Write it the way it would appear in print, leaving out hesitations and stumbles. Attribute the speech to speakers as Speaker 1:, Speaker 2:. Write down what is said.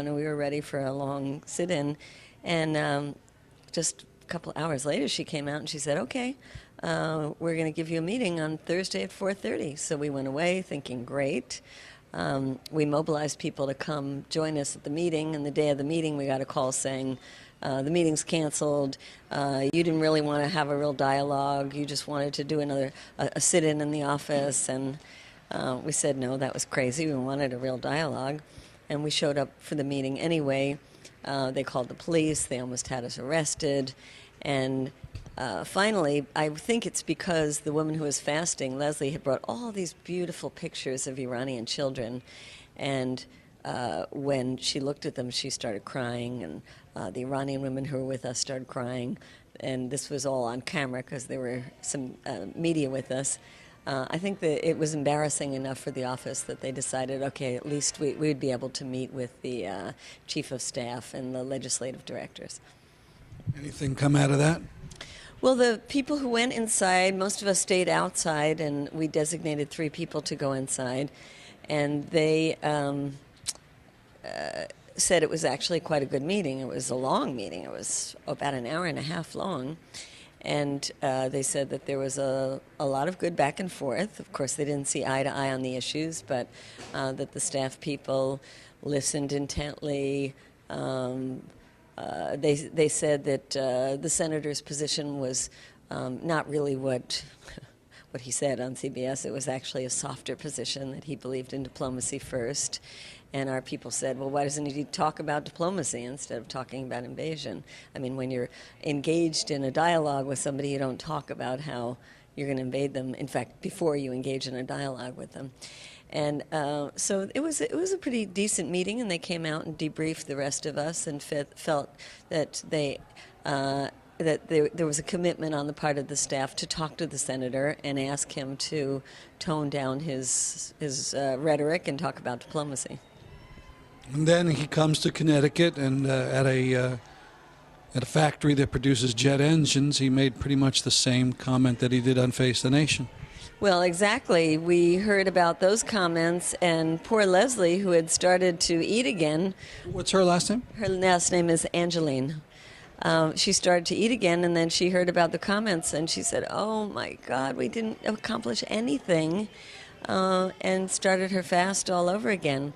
Speaker 1: and we were ready for a long sit-in. And just a couple hours later, she came out and she said, okay, we're going to give you a meeting on Thursday at 4:30. So we went away thinking, great. We mobilized people to come join us at the meeting, and the day of the meeting we got a call saying, the meeting's canceled. You didn't really want to have a real dialogue. You just wanted to do a sit-in in the office. And we said, no, that was crazy. We wanted a real dialogue. And we showed up for the meeting anyway. They called the police. They almost had us arrested. And finally, I think it's because the woman who was fasting, Leslie, had brought all these beautiful pictures of Iranian children. And when she looked at them, she started crying. And the Iranian women who were with us started crying. And this was all on camera because there were some media with us. I think that it was embarrassing enough for the office that they decided, okay, at least we would be able to meet with the chief of staff and the legislative directors.
Speaker 2: Anything come out of that?
Speaker 1: Well, the people who went inside, most of us stayed outside, and we designated 3 people to go inside. And they said it was actually quite a good meeting. It was a long meeting. It was about an hour and a half long. And they said that there was a lot of good back and forth. Of course, they didn't see eye to eye on the issues, but that the staff people listened intently. They said that the senator's position was not really what he said on CBS. It was actually a softer position, that he believed in diplomacy first. And our people said, well, why doesn't he talk about diplomacy instead of talking about invasion? I mean, when you're engaged in a dialogue with somebody, you don't talk about how you're going to invade them. In fact, before you engage in a dialogue with them. And so it was a pretty decent meeting, and they came out and debriefed the rest of us and felt that there was a commitment on the part of the staff to talk to the senator and ask him to tone down his rhetoric and talk about diplomacy.
Speaker 2: And then he comes to Connecticut, and at a factory that produces jet engines, he made pretty much the same comment that he did on Face the Nation.
Speaker 1: Well, exactly. We heard about those comments, and poor Leslie, who had started to eat again.
Speaker 2: What's her last name?
Speaker 1: Her last name is Angeline. She started to eat again, and then she heard about the comments, and she said, oh, my God, we didn't accomplish anything, and started her fast all over again.